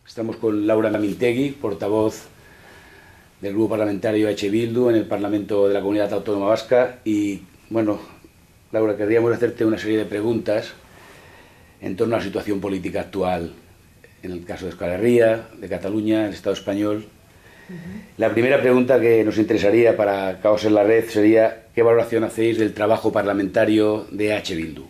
Estamos con Laura Mintegui, portavoz del Grupo Parlamentario H. Bildu en el Parlamento de la Comunidad Autónoma Vasca. Y, bueno, Laura, querríamos hacerte una serie de preguntas en torno a la situación política actual, en el caso de Euskal Herria, de Cataluña, el Estado español. La primera pregunta que nos interesaría para Caos en la Red sería: ¿qué valoración hacéis del trabajo parlamentario de H. Bildu?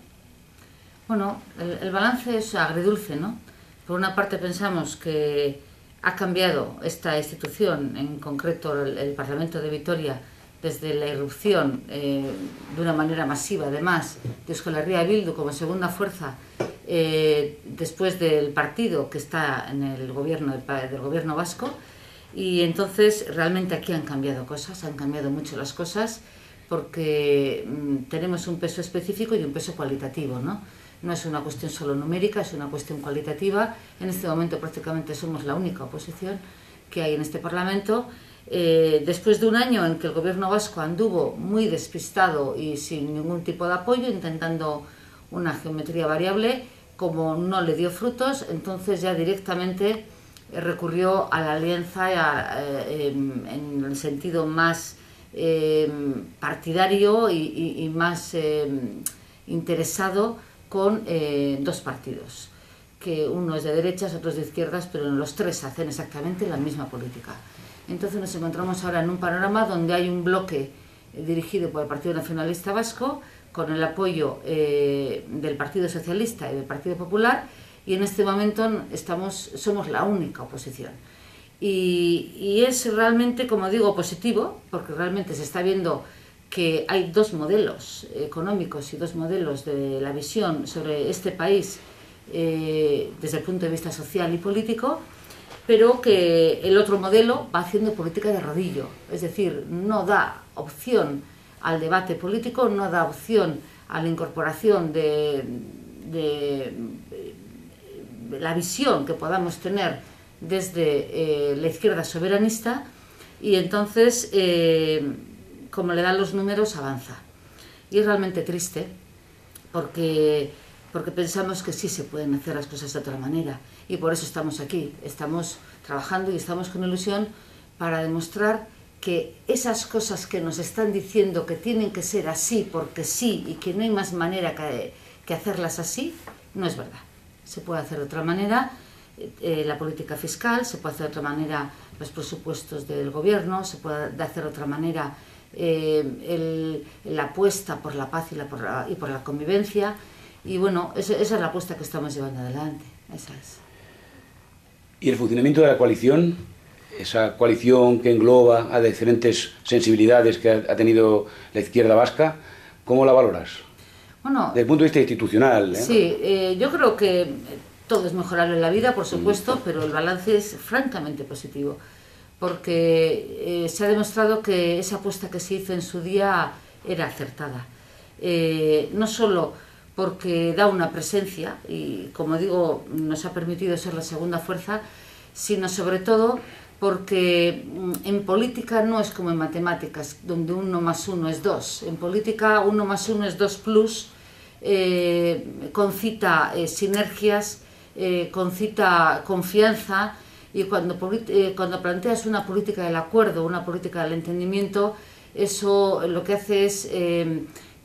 Bueno, el balance es agridulce, ¿no? Por una parte pensamos que ha cambiado esta institución, en concreto el Parlamento de Vitoria, desde la irrupción de una manera masiva, además, de Euskal Herria Bildu como segunda fuerza, después del partido que está en el gobierno del gobierno vasco. Y entonces realmente aquí han cambiado cosas, han cambiado mucho las cosas, porque tenemos un peso específico y un peso cualitativo, ¿no? No es una cuestión solo numérica, es una cuestión cualitativa. En este momento prácticamente somos la única oposición que hay en este Parlamento. Después de un año en que el gobierno vasco anduvo muy despistado y sin ningún tipo de apoyo, intentando una geometría variable, como no le dio frutos, entonces ya directamente recurrió a la alianza en el sentido más partidario y más interesado con dos partidos, que uno es de derechas, otro es de izquierdas, pero los tres hacen exactamente la misma política. Entonces nos encontramos ahora en un panorama donde hay un bloque dirigido por el Partido Nacionalista Vasco, con el apoyo del Partido Socialista y del Partido Popular, y en este momento somos la única oposición. Y es realmente, como digo, positivo, porque realmente se está viendo que hay dos modelos económicos y dos modelos de la visión sobre este país desde el punto de vista social y político, pero que el otro modelo va haciendo política de rodillo, es decir, no da opción al debate político, no da opción a la incorporación de la visión que podamos tener desde la izquierda soberanista, y entonces, como le dan los números, avanza. Y es realmente triste porque pensamos que sí se pueden hacer las cosas de otra manera, y por eso estamos aquí, estamos trabajando y estamos con ilusión para demostrar que esas cosas que nos están diciendo que tienen que ser así porque sí y que no hay más manera que hacerlas así, no es verdad. Se puede hacer de otra manera la política fiscal, se puede hacer de otra manera los presupuestos del gobierno, se puede hacer de otra manera la apuesta por la paz y por la convivencia. Y bueno, esa es la apuesta que estamos llevando adelante. Esa es. ¿Y el funcionamiento de la coalición? Esa coalición que engloba a diferentes sensibilidades que ha tenido la izquierda vasca, ¿cómo la valoras? Bueno, desde el punto de vista institucional, ¿eh? Sí, yo creo que todo es mejorable en la vida, por supuesto, pero el balance es francamente positivo, porque se ha demostrado que esa apuesta que se hizo en su día era acertada. No solo porque da una presencia y, como digo, nos ha permitido ser la segunda fuerza, sino sobre todo porque en política no es como en matemáticas, donde 1 más 1 es 2. En política 1 más 1 es 2 plus, concita sinergias, concita confianza, y cuando planteas una política del acuerdo, una política del entendimiento, eso lo que hace es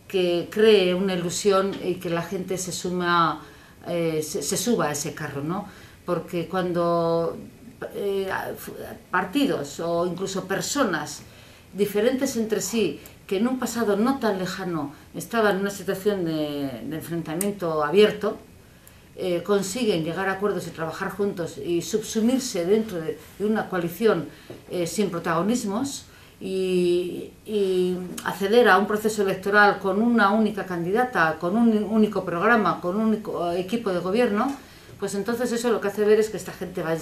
que cree una ilusión y que la gente se suba a ese carro, ¿no? Porque cuando partidos o incluso personas diferentes entre sí, que en un pasado no tan lejano estaban en una situación de enfrentamiento abierto, consiguen llegar a acuerdos y trabajar juntos y subsumirse dentro de una coalición sin protagonismos, y acceder a un proceso electoral con una única candidata, con un único programa, con un único equipo de gobierno, pues entonces eso lo que hace ver es que esta gente va en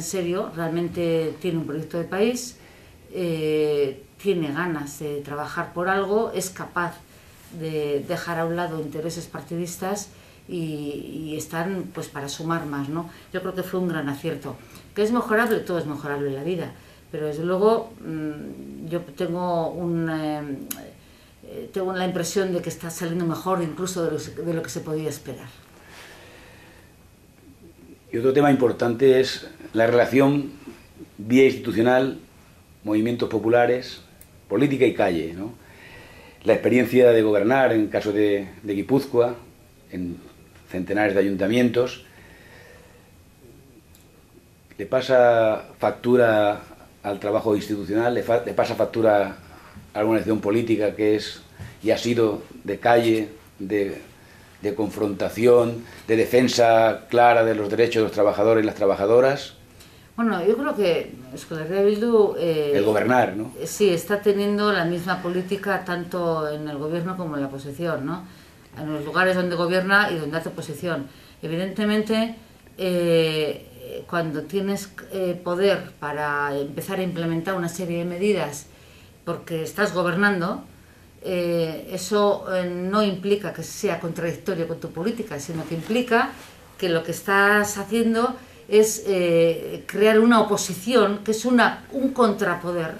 serio, realmente tiene un proyecto de país, tiene ganas de trabajar por algo, es capaz de dejar a un lado intereses partidistas y están pues para sumar más, ¿no? Yo creo que fue un gran acierto. ¿Que es mejorable? Todo es mejorable en la vida, pero desde luego yo tengo la impresión de que está saliendo mejor incluso de lo que se podía esperar. Y Y otro tema importante es la relación vía institucional, movimientos populares, política y calle, ¿no? La experiencia de gobernar, en el caso de Guipúzcoa, en centenares de ayuntamientos, le pasa factura al trabajo institucional, le pasa factura a alguna acción política que es y ha sido de calle, de confrontación, de defensa clara de los derechos de los trabajadores y las trabajadoras. Bueno, yo creo que Euskal Herria Bildu... el gobernar, ¿no? Sí, está teniendo la misma política tanto en el gobierno como en la oposición, ¿no? En los lugares donde gobierna y donde hace oposición. Evidentemente, cuando tienes poder para empezar a implementar una serie de medidas porque estás gobernando, eso no implica que sea contradictorio con tu política, sino que implica que lo que estás haciendo es crear una oposición que es un contrapoder.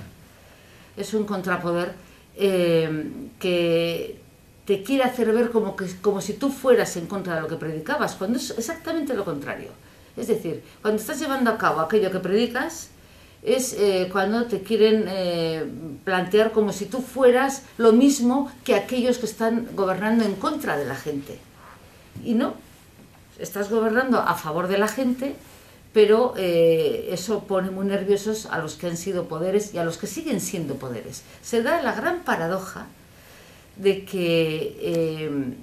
Es un contrapoder que te quiere hacer ver como si tú fueras en contra de lo que predicabas, cuando es exactamente lo contrario. Es decir, cuando estás llevando a cabo aquello que predicas, es cuando te quieren plantear como si tú fueras lo mismo que aquellos que están gobernando en contra de la gente. Y no, estás gobernando a favor de la gente, pero eso pone muy nerviosos a los que han sido poderes y a los que siguen siendo poderes. Se da la gran paradoja de que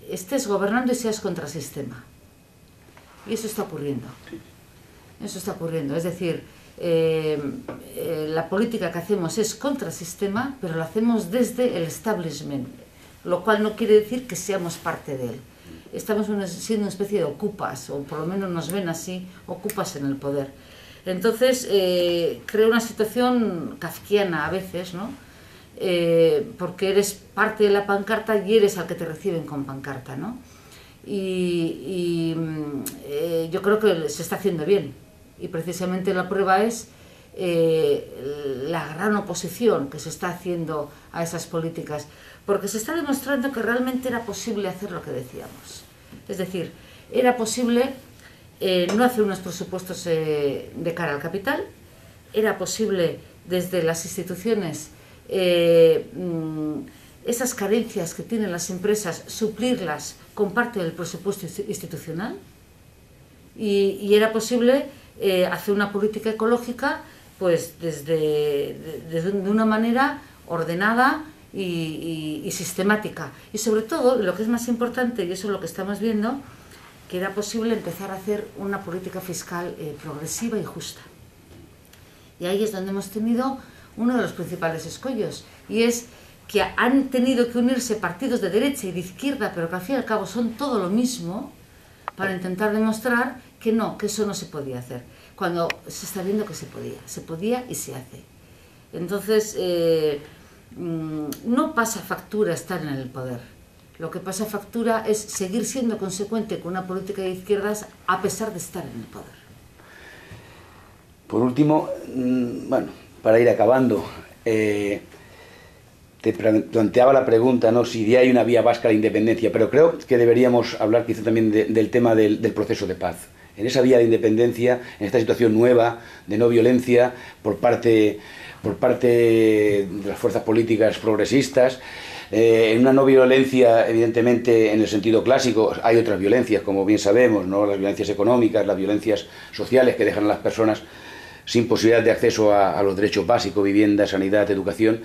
estés gobernando y seas contrasistema. Y eso está ocurriendo. Eso está ocurriendo. Es decir, la política que hacemos es contrasistema, pero lo hacemos desde el establishment, lo cual no quiere decir que seamos parte de él. Estamos siendo una especie de ocupas, o por lo menos nos ven así, ocupas en el poder. Entonces, crea una situación kafkiana a veces, ¿no? Porque eres parte de la pancarta y eres al que te reciben con pancarta, ¿no? Y yo creo que se está haciendo bien. Y precisamente la prueba es la gran oposición que se está haciendo a esas políticas, porque se está demostrando que realmente era posible hacer lo que decíamos. Es decir, era posible no hacer unos presupuestos de cara al capital, era posible desde las instituciones esas carencias que tienen las empresas suplirlas con parte del presupuesto institucional, y era posible hacer una política ecológica pues de una manera ordenada y sistemática, y sobre todo, lo que es más importante, y eso es lo que estamos viendo, que era posible empezar a hacer una política fiscal progresiva y justa. Y ahí es donde hemos tenido uno de los principales escollos, y es que han tenido que unirse partidos de derecha y de izquierda, pero que al fin y al cabo son todo lo mismo, para intentar demostrar que no, que eso no se podía hacer, cuando se está viendo que se podía y se hace. Entonces, no pasa factura estar en el poder. Lo que pasa factura es seguir siendo consecuente con una política de izquierdas a pesar de estar en el poder. Por último, bueno, para ir acabando, te planteaba la pregunta, ¿no?, si ya hay una vía vasca de independencia, pero creo que deberíamos hablar quizá también del tema del proceso de paz. En esa vía de independencia, en esta situación nueva de no violencia por parte de las fuerzas políticas progresistas, en una no violencia, evidentemente, en el sentido clásico, hay otras violencias, como bien sabemos, ¿no?, las violencias económicas, las violencias sociales que dejan a las personas sin posibilidad de acceso a los derechos básicos, vivienda, sanidad, educación.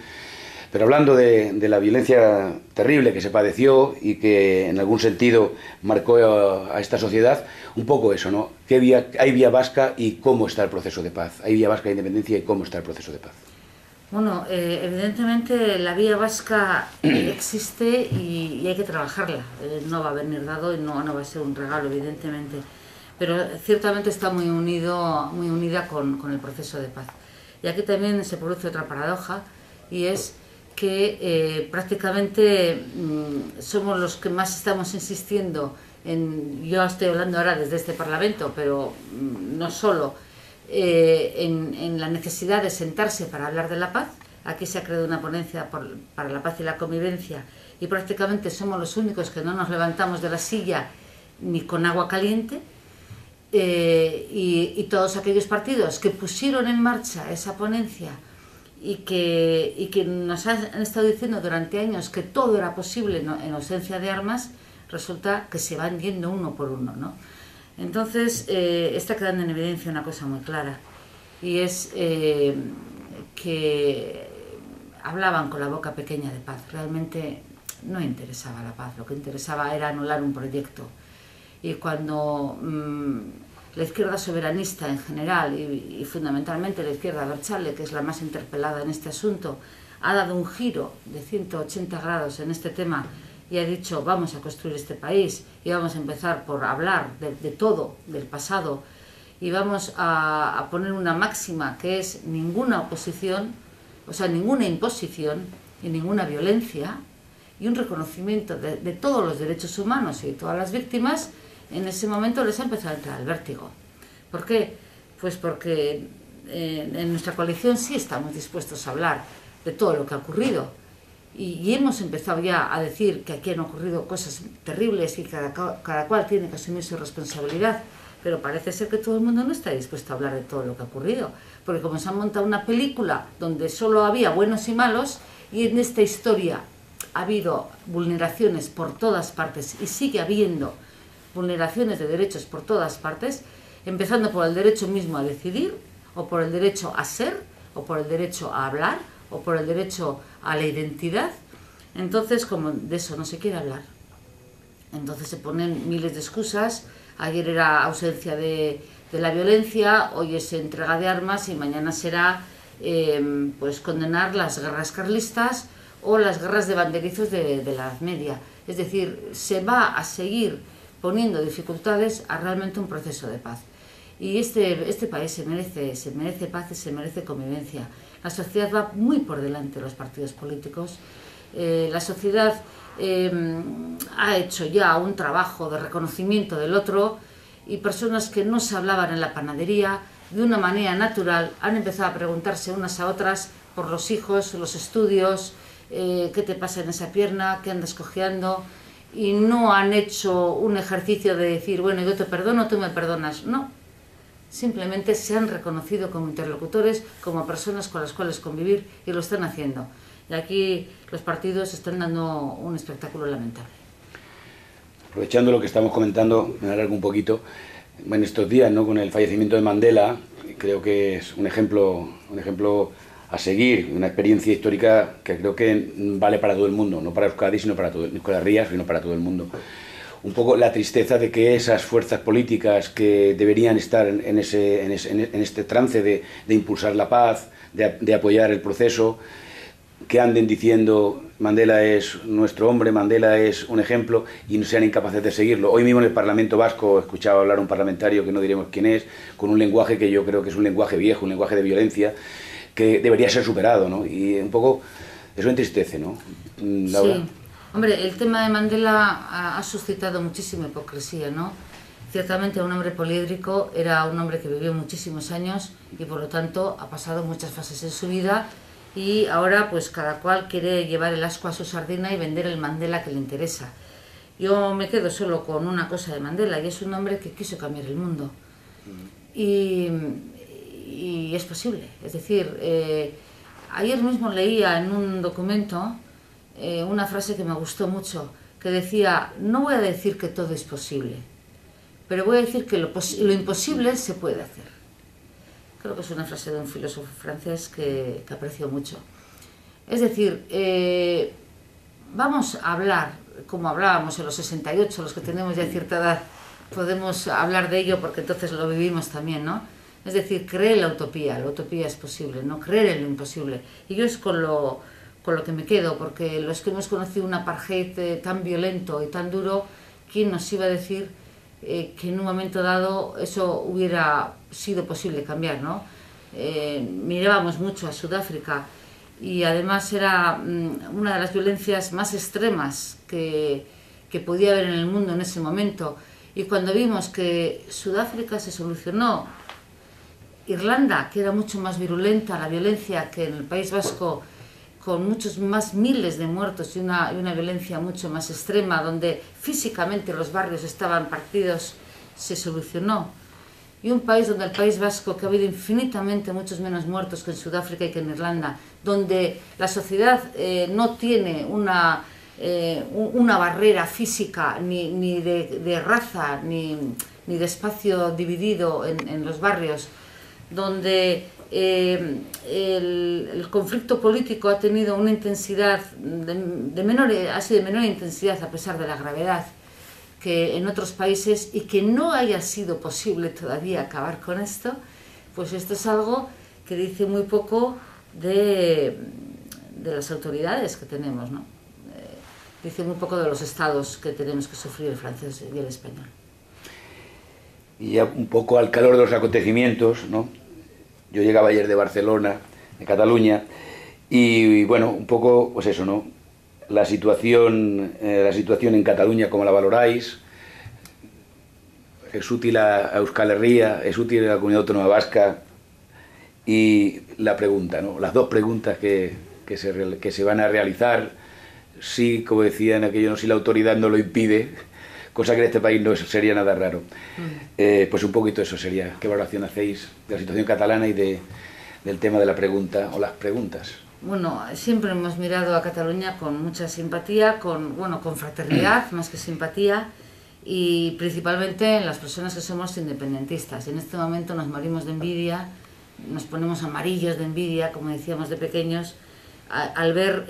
Pero hablando de la violencia terrible que se padeció y que en algún sentido marcó a esta sociedad, un poco eso, ¿no? ¿Hay vía vasca y cómo está el proceso de paz? ¿Hay vía vasca de independencia y cómo está el proceso de paz? Bueno, evidentemente la vía vasca existe y hay que trabajarla. No va a venir dado y no va a ser un regalo, evidentemente. Pero ciertamente está muy unida con el proceso de paz. Y aquí también se produce otra paradoja, y es que prácticamente somos los que más estamos insistiendo yo estoy hablando ahora desde este Parlamento, pero no solo, en la necesidad de sentarse para hablar de la paz. Aquí se ha creado una ponencia para la paz y la convivencia, y prácticamente somos los únicos que no nos levantamos de la silla ni con agua caliente. y todos aquellos partidos que pusieron en marcha esa ponencia y que nos han estado diciendo durante años que todo era posible en ausencia de armas, resulta que se van yendo uno por uno, ¿no? Entonces está quedando en evidencia una cosa muy clara, y es que hablaban con la boca pequeña de paz. Realmente no interesaba la paz, lo que interesaba era anular un proyecto. Y cuando la izquierda soberanista en general y fundamentalmente la izquierda abertzale, que es la más interpelada en este asunto, ha dado un giro de 180 grados en este tema y ha dicho vamos a construir este país y vamos a empezar por hablar de todo, del pasado, y vamos a poner una máxima que es ninguna oposición, o sea, ninguna imposición y ninguna violencia, y un reconocimiento de todos los derechos humanos y de todas las víctimas. En ese momento les ha empezado a entrar el vértigo. ¿Por qué? Pues porque en nuestra coalición sí estamos dispuestos a hablar de todo lo que ha ocurrido, y hemos empezado ya a decir que aquí han ocurrido cosas terribles y cada cual tiene que asumir su responsabilidad, pero parece ser que todo el mundo no está dispuesto a hablar de todo lo que ha ocurrido, porque como se ha montado una película donde solo había buenos y malos, y en esta historia ha habido vulneraciones por todas partes y sigue habiendo vulneraciones de derechos por todas partes, empezando por el derecho mismo a decidir, o por el derecho a ser, o por el derecho a hablar, o por el derecho a la identidad. Entonces, como de eso no se quiere hablar, entonces se ponen miles de excusas. Ayer era ausencia de la violencia, hoy es entrega de armas y mañana será pues condenar las guerras carlistas o las guerras de banderizos de la Edad Media. Es decir, se va a seguir poniendo dificultades a realmente un proceso de paz. Y este país se merece paz y se merece convivencia. La sociedad va muy por delante de los partidos políticos. La sociedad ha hecho ya un trabajo de reconocimiento del otro, y personas que no se hablaban en la panadería de una manera natural han empezado a preguntarse unas a otras por los hijos, los estudios, qué te pasa en esa pierna, qué andas cojeando, y no han hecho un ejercicio de decir bueno, yo te perdono, tú me perdonas. No, simplemente se han reconocido como interlocutores, como personas con las cuales convivir, y lo están haciendo. Y aquí los partidos están dando un espectáculo lamentable. Aprovechando lo que estamos comentando, me alargo un poquito. En estos días, ¿no?, con el fallecimiento de Mandela, creo que es un ejemplo a seguir, una experiencia histórica que creo que vale para todo el mundo, no para Euskadi, sino para todo, Euskal Herria, sino para todo el mundo. Un poco la tristeza de que esas fuerzas políticas que deberían estar en este trance de impulsar la paz, de apoyar el proceso, que anden diciendo Mandela es nuestro hombre, Mandela es un ejemplo, y no sean incapaces de seguirlo. Hoy mismo en el Parlamento Vasco escuchaba hablar a un parlamentario, que no diremos quién es, con un lenguaje que yo creo que es un lenguaje viejo, un lenguaje de violencia, que debería ser superado, ¿no? Y un poco eso entristece, ¿no, Laura? Sí. Hombre, el tema de Mandela ha suscitado muchísima hipocresía, ¿no? Ciertamente un hombre poliédrico, era un hombre que vivió muchísimos años y por lo tanto ha pasado muchas fases en su vida, y ahora pues cada cual quiere llevar el ascua a su sardina y vender el Mandela que le interesa. Yo me quedo solo con una cosa de Mandela, y es un hombre que quiso cambiar el mundo. Y es posible. Es decir, ayer mismo leía en un documento una frase que me gustó mucho, que decía: no voy a decir que todo es posible, pero voy a decir que lo imposible se puede hacer. Creo que es una frase de un filósofo francés que aprecio mucho. Es decir, vamos a hablar, como hablábamos en los 68, los que tenemos ya cierta edad, podemos hablar de ello porque entonces lo vivimos también, ¿no? Es decir, creer la utopía es posible, no creer en lo imposible. Y yo es con lo que me quedo, porque los que hemos conocido un apartheid tan violento y tan duro, ¿quién nos iba a decir que en un momento dado eso hubiera sido posible cambiar, ¿no? Mirábamos mucho a Sudáfrica, y además era una de las violencias más extremas que podía haber en el mundo en ese momento. Y cuando vimos que Sudáfrica se solucionó, Irlanda, que era mucho más virulenta la violencia que en el País Vasco, con muchos más miles de muertos y una violencia mucho más extrema, donde físicamente los barrios estaban partidos, se solucionó. y un país donde el País Vasco, que ha habido infinitamente muchos menos muertos que en Sudáfrica y que en Irlanda, donde la sociedad no tiene una barrera física ni de raza ni de espacio dividido en los barrios, donde el conflicto político ha tenido una intensidad ha sido de menor intensidad a pesar de la gravedad que en otros países, y que no haya sido posible todavía acabar con esto, pues esto es algo que dice muy poco de las autoridades que tenemos, ¿no? Dice muy poco de los estados que tenemos que sufrir, el francés y el español. Y ya un poco al calor de los acontecimientos, ¿no? Yo llegaba ayer de Barcelona, de Cataluña, y bueno, un poco, pues eso, ¿no? La situación en Cataluña, ¿cómo la valoráis? ¿Es útil a Euskal Herria? ¿Es útil a la Comunidad Autónoma Vasca? Y la pregunta, ¿no? Las dos preguntas que se van a realizar, sí, como decían aquello, no, si la autoridad no lo impide, cosa que en este país no sería nada raro. Pues un poquito eso sería. ¿Qué valoración hacéis de la situación catalana y del tema de la pregunta o las preguntas? Bueno, siempre hemos mirado a Cataluña con mucha simpatía, con fraternidad más que simpatía, y principalmente en las personas que somos independentistas. En este momento nos morimos de envidia, nos ponemos amarillos de envidia, como decíamos de pequeños, al ver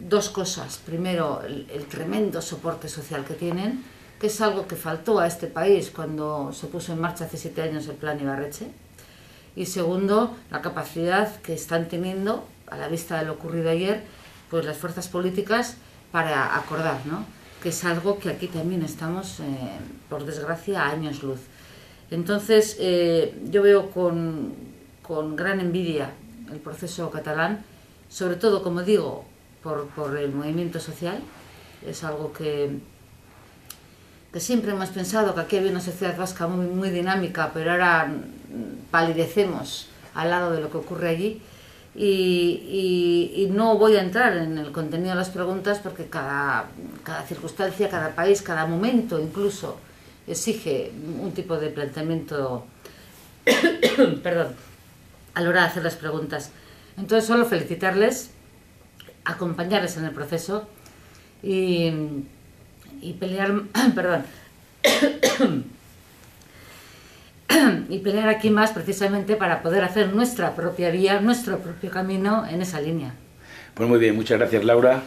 dos cosas. Primero, el tremendo soporte social que tienen, que es algo que faltó a este país cuando se puso en marcha hace 7 años el Plan Ibarretxe. Y segundo, la capacidad que están teniendo, a la vista de lo ocurrido ayer, pues las fuerzas políticas para acordar, ¿no? Que es algo que aquí también estamos, por desgracia, a años luz. Entonces, yo veo con gran envidia el proceso catalán, sobre todo, como digo, por el movimiento social. Es algo que siempre hemos pensado que aquí había una sociedad vasca muy, muy dinámica, pero ahora palidecemos al lado de lo que ocurre allí. Y no voy a entrar en el contenido de las preguntas porque cada circunstancia, cada país, cada momento incluso exige un tipo de planteamiento perdón, a la hora de hacer las preguntas. Entonces, solo felicitarles, acompañarles en el proceso y pelear, perdón, y pelear aquí más precisamente para poder hacer nuestra propia vía, nuestro propio camino en esa línea. Pues muy bien, muchas gracias, Laura,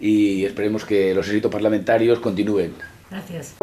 y esperemos que los éxitos parlamentarios continúen. Gracias.